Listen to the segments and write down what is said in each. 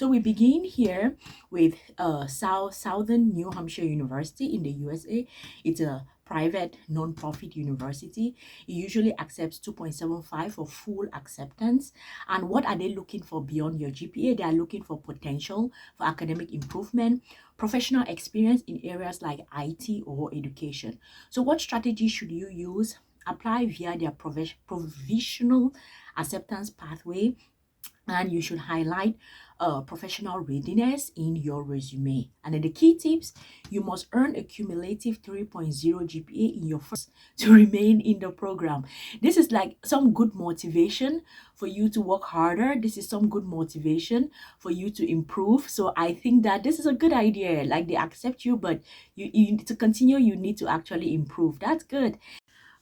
So we begin here with Southern New Hampshire University in the USA. It's a private non-profit university. It usually accepts 2.75 for full acceptance. And what are they looking for beyond your GPA? They are looking for potential for academic improvement, professional experience in areas like IT or education. So what strategy should you use? Apply via their provisional acceptance pathway, and you should highlight professional readiness in your resume. And then the key tips: you must earn a cumulative 3.0 GPA in your first to remain in the program. This is like some good motivation for you to work harder. This is some good motivation for you to improve. So I think that this is a good idea. Like, they accept you, but you to continue, you need to actually improve. That's good.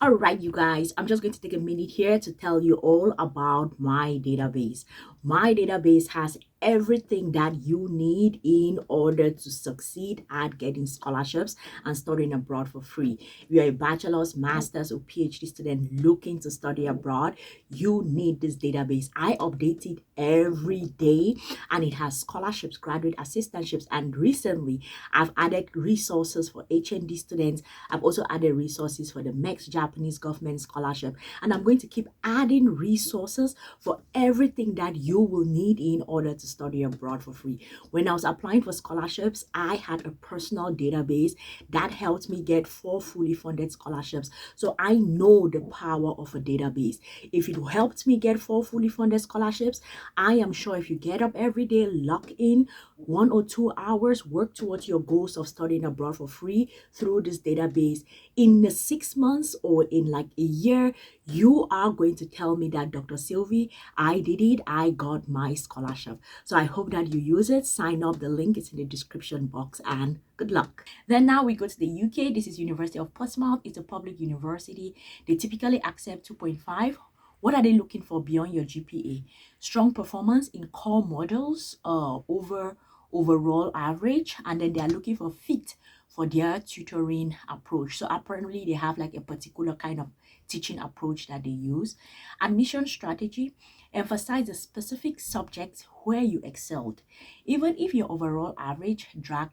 All right, you guys, I'm just going to take a minute here to tell you all about my database. My database has everything that you need in order to succeed at getting scholarships and studying abroad for free. If you're a bachelor's, master's, or PhD student looking to study abroad, you need this database. I update it every day, and it has scholarships, graduate assistantships, and recently I've added resources for HND students. I've also added resources for the next Japanese government scholarship, and I'm going to keep adding resources for everything that you will need in order to study abroad for free. When I was applying for scholarships, I had a personal database that helped me get 4 fully funded scholarships. So I know the power of a database. If it helped me get 4 fully funded scholarships, I am sure if you get up every day, lock in 1 or 2 hours, work towards your goals of studying abroad for free through this database, in the 6 months or in like a year, you are going to tell me that, Dr. Sylvie, I did it. I got my scholarship. So I hope that you use it. Sign up. The link is in the description box, and good luck. Then now we go to the UK. This is University of Portsmouth. It's a public university. They typically accept 2.5. What are they looking for beyond your GPA? Strong performance in core models overall average, and then they are looking for fit for their tutoring approach. So apparently they have like a particular kind of teaching approach that they use. Admission strategy: emphasize the specific subjects where you excelled, even if your overall average drag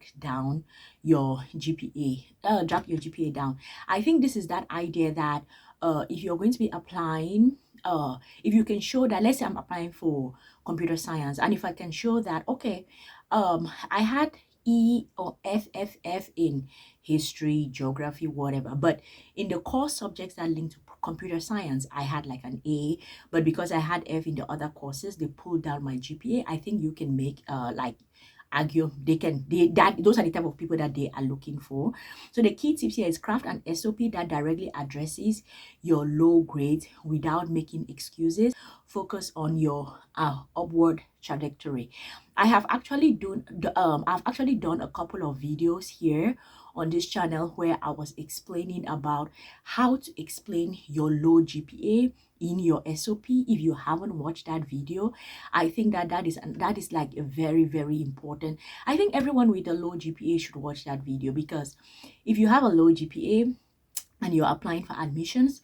your GPA down. I think this is that idea that if you're going to be applying, if you can show that, let's say I'm applying for computer science, and if I can show that, okay, I had E or FFF in history, geography, whatever, but in the core subjects that link to computer science, I had like an A, but because I had F in the other courses, they pulled down my GPA. I think you can make argue those are the type of people that they are looking for. So the key tips here is craft an SOP that directly addresses your low grades without making excuses. Focus on your upward trajectory. I've actually done a couple of videos here on this channel where I was explaining about how to explain your low GPA in your SOP. If you haven't watched that video, I think that is like a very, very important. I think everyone with a low GPA should watch that video, because if you have a low GPA and you're applying for admissions,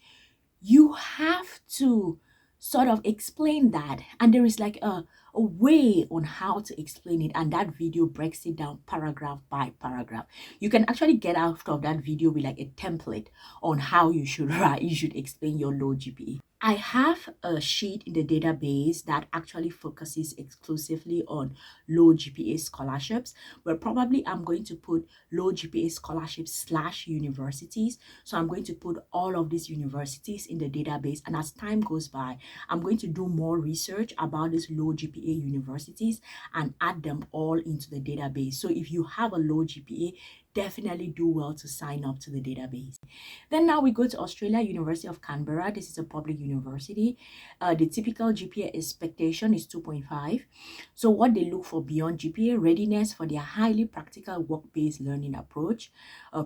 you have to sort of explain that, and there is like a way on how to explain it, and that video breaks it down paragraph by paragraph. You can actually get out of that video with like a template on how you should explain your low GPA. I have a sheet in the database that actually focuses exclusively on low GPA scholarships, but probably I'm going to put low GPA scholarships / universities. So I'm going to put all of these universities in the database, and as time goes by, I'm going to do more research about these low GPA universities and add them all into the database. So if you have a low GPA, definitely do well to sign up to the database. Then now we go to Australia, University of Canberra. This is a public university. The typical GPA expectation is 2.5. So what they look for beyond GPA: readiness for their highly practical work-based learning approach.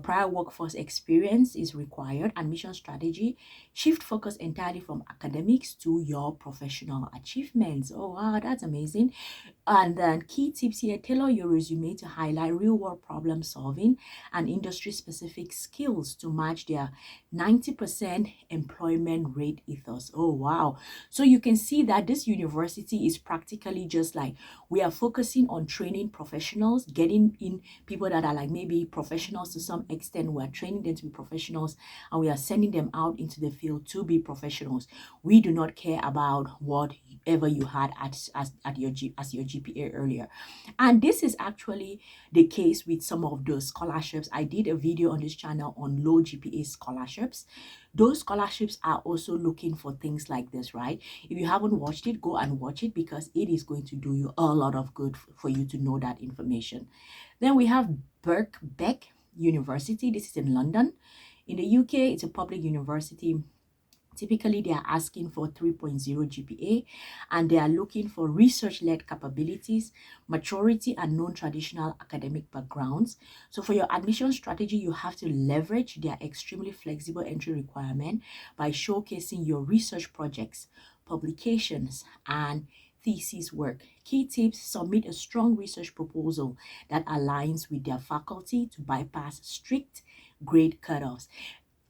Prior workforce experience is required. Admission strategy: shift focus entirely from academics to your professional achievements. Oh wow, that's amazing. And then key tips here: tailor your resume to highlight real-world problem solving and industry-specific skills to match their 90% employment rate ethos. Oh, wow. So you can see that this university is practically just like, we are focusing on training professionals, getting in people that are like maybe professionals to some extent. We are training them to be professionals, and we are sending them out into the field to be professionals. We do not care about whatever you had at your GPA earlier. And this is actually the case with some of those scholarships. I did a video on this channel on low GPA scholarships. Those scholarships are also looking for things like this, right? If you haven't watched it, go and watch it, because it is going to do you a lot of good for you to know that information. Then we have Birkbeck University. This is in London. In the UK, it's a public university. Typically, they are asking for 3.0 GPA, and they are looking for research-led capabilities, maturity, and non-traditional academic backgrounds. So for your admission strategy, you have to leverage their extremely flexible entry requirement by showcasing your research projects, publications, and thesis work. Key tips: submit a strong research proposal that aligns with their faculty to bypass strict grade cutoffs.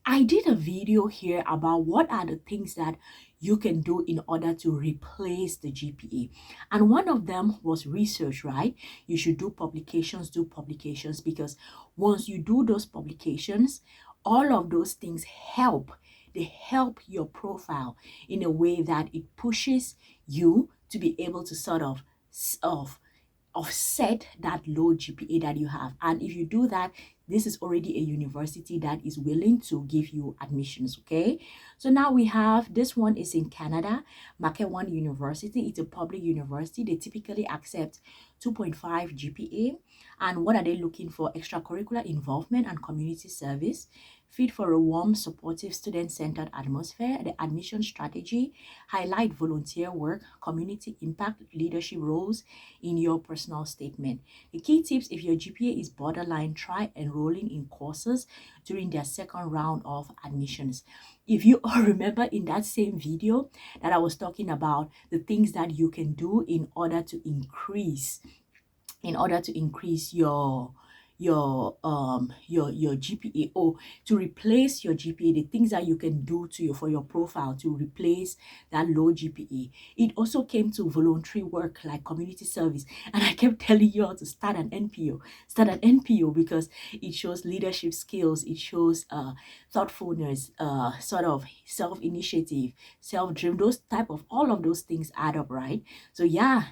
I did a video here about what are the things that you can do in order to replace the GPA. And one of them was research, right? You should do publications, because once you do those publications, all of those things help. They help your profile in a way that it pushes you to be able to sort of offset that low GPA that you have. And if you do that, this is already a university that is willing to give you admissions, okay? So now we have, this one is in Canada, MacEwan University. It's a public university. They typically accept 2.5 GPA. And what are they looking for? Extracurricular involvement and community service, fit for a warm, supportive, student-centered atmosphere. The admission strategy: highlight volunteer work, community impact, leadership roles in your personal statement. The key tips: if your GPA is borderline, try enrolling in courses during their second round of admissions. If you all remember in that same video that I was talking about the things that you can do in order to increase your GPA, or to replace your GPA, the things that you can do for your profile to replace that low GPA. It also came to voluntary work like community service, and I kept telling you all to start an NPO because it shows leadership skills, it shows thoughtfulness, sort of self-initiative, self-driven, all of those things add up, right? So yeah,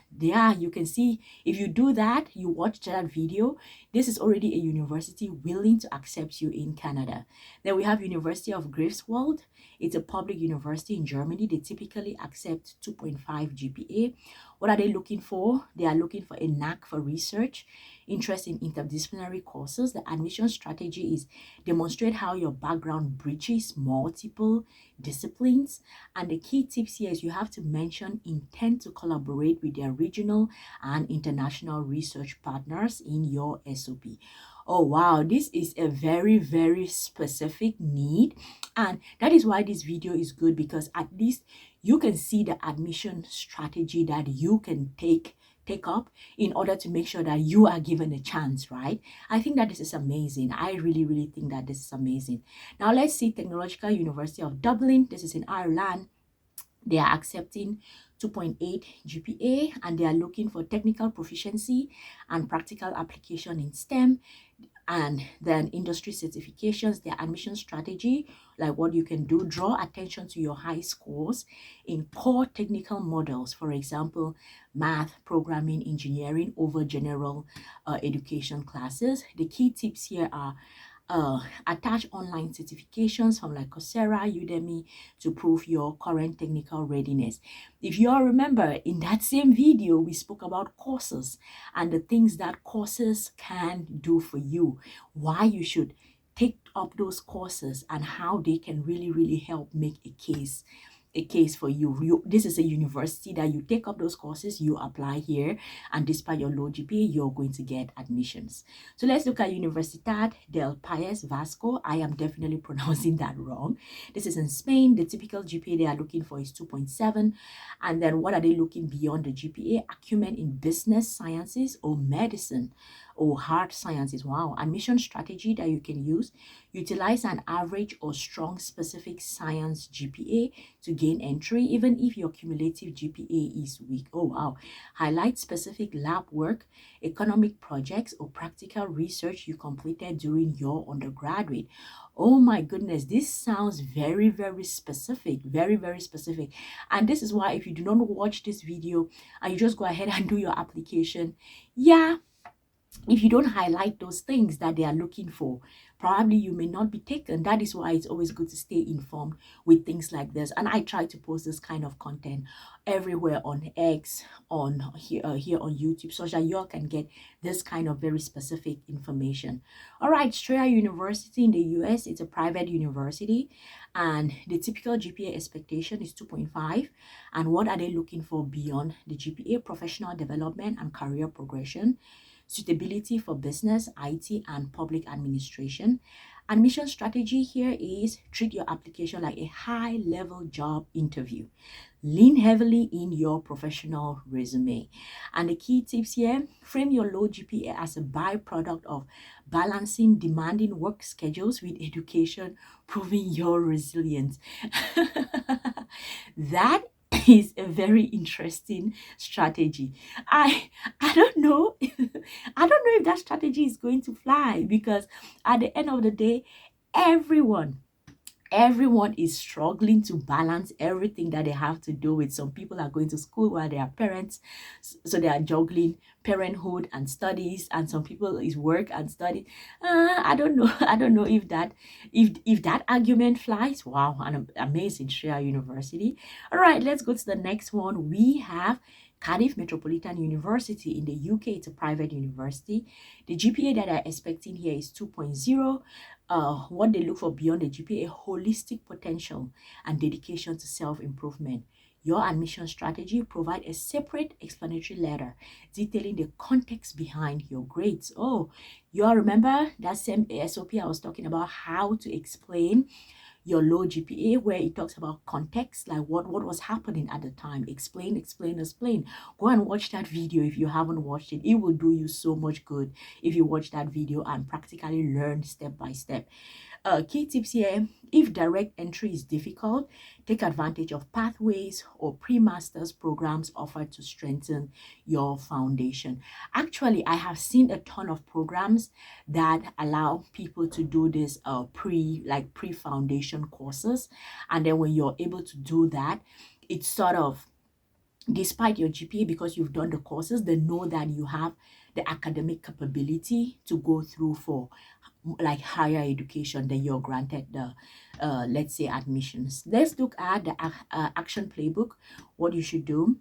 you can see, if you do that, you watch that video, this is already a university willing to accept you in Canada. Then we have University of Greifswald. It's a public university in Germany. They typically accept 2.5 GPA. What are they looking for? They are looking for a knack for research, interest in interdisciplinary courses. The admission strategy is demonstrate how your background bridges multiple disciplines. And the key tips here is you have to mention intent to collaborate with their regional and international research partners in your SOP. Oh wow, this is a very, very specific need, and that is why this video is good, because at least you can see the admission strategy that you can take up in order to make sure that you are given a chance, right? I think that this is amazing. I really, really think that this is amazing. Now let's see Technological University of Dublin. This is in Ireland. They are accepting 2.8 GPA, and they are looking for technical proficiency and practical application in STEM, and then industry certifications. Their admission strategy, like what you can do: draw attention to your high scores in core technical models, for example, math, programming, engineering, over general education classes. The key tips here are attach online certifications from like Coursera, Udemy to prove your current technical readiness. If you all remember, in that same video, we spoke about courses and the things that courses can do for you, why you should take up those courses, and how they can really, really help make a case a case for you. This is a university that you take up those courses, you apply here, and despite your low GPA, you're going to get admissions. So let's look at Universidad del País Vasco. I am definitely pronouncing that wrong. This is in Spain. The typical GPA they are looking for is 2.7. And then what are they looking beyond the GPA? Acumen in business sciences or medicine or hard sciences. Wow. Admission strategy that you can use: utilize an average or strong specific science GPA to gain entry, even if your cumulative GPA is weak. Oh, wow. Highlight specific lab work, economic projects, or practical research you completed during your undergraduate. Oh my goodness, this sounds very, very specific, very, very specific. And this is why if you do not watch this video and you just go ahead and do your application, yeah, if you don't highlight those things that they are looking for, probably you may not be taken. That is why it's always good to stay informed with things like this. And I try to post this kind of content everywhere on X, on here on YouTube, so that you all can get this kind of very specific information. All right, Strayer University in the US, it's a private university, and the typical GPA expectation is 2.5. And what are they looking for beyond the GPA? Professional development and career progression, suitability for business, IT, and public administration. Admission strategy here is treat your application like a high-level job interview. Lean heavily in your professional resume. And the key tips here: frame your low GPA as a byproduct of balancing demanding work schedules with education, proving your resilience. That is a very interesting strategy. I don't know. I don't know if that strategy is going to fly, because at the end of the day, everyone is struggling to balance everything that they have to do with. Some people are going to school while they are parents, so they are juggling parenthood and studies, and some people is work and study. I don't know. I don't know if that argument flies. Wow, an amazing Strayer University. All right, let's go to the next one. We have Cardiff Metropolitan University in the UK. It's a private university. The GPA that I'm expecting here is 2.0. What they look for beyond the GPA: holistic potential and dedication to self-improvement. Your admission strategy: provide a separate explanatory letter detailing the context behind your grades. Oh, you all remember that same SOP I was talking about, how to explain your low GPA, where it talks about context, like what was happening at the time. Explain. Go and watch that video if you haven't watched it. It will do you so much good if you watch that video and practically learn step by step. Key tips here: if direct entry is difficult, take advantage of pathways or pre-master's programs offered to strengthen your foundation. Actually, I have seen a ton of programs that allow people to do this pre-foundation courses, and then when you're able to do that, it's sort of, despite your GPA, because you've done the courses, they know that you have the academic capability to go through for like higher education, then you're granted the let's say admissions. Let's look at the action playbook. What you should do: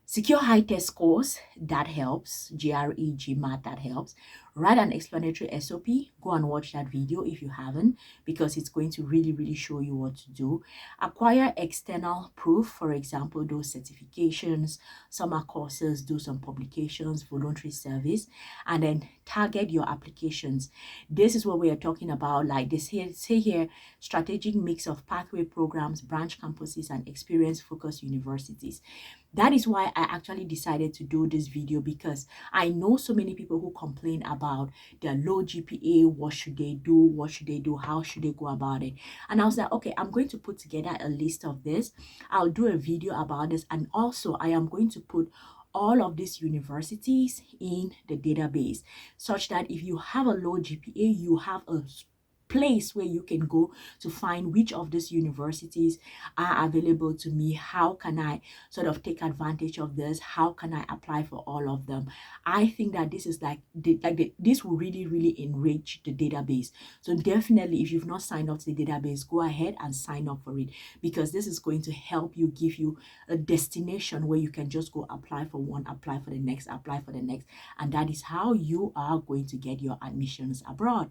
secure high test scores, that helps. GRE, GMAT, that helps. Write an explanatory SOP. Go and watch that video if you haven't, because it's going to really show you what to do. Acquire external proof, for example, those certifications, summer courses, do some publications, voluntary service, and then target your applications. This is what we are talking about, like this here, say here, strategic mix of pathway programs, branch campuses, and experience-focused universities. That is why I actually decided to do this video, because I know so many people who complain about their low GPA. What should they do? What should they do? How should they go about it? And I was like, okay, I'm going to put together a list of this. I'll do a video about this, and also I am going to put all of these universities in the database, such that if you have a low GPA, you have a place where you can go to find which of these universities are available to me. How can I sort of take advantage of this? How can I apply for all of them? I think that this is this will really enrich the database. So definitely, if you've not signed up to the database, go ahead and sign up for it, because this is going to help you, give you a destination where you can just go apply for one, apply for the next, apply for the next, and that is how you are going to get your admissions abroad.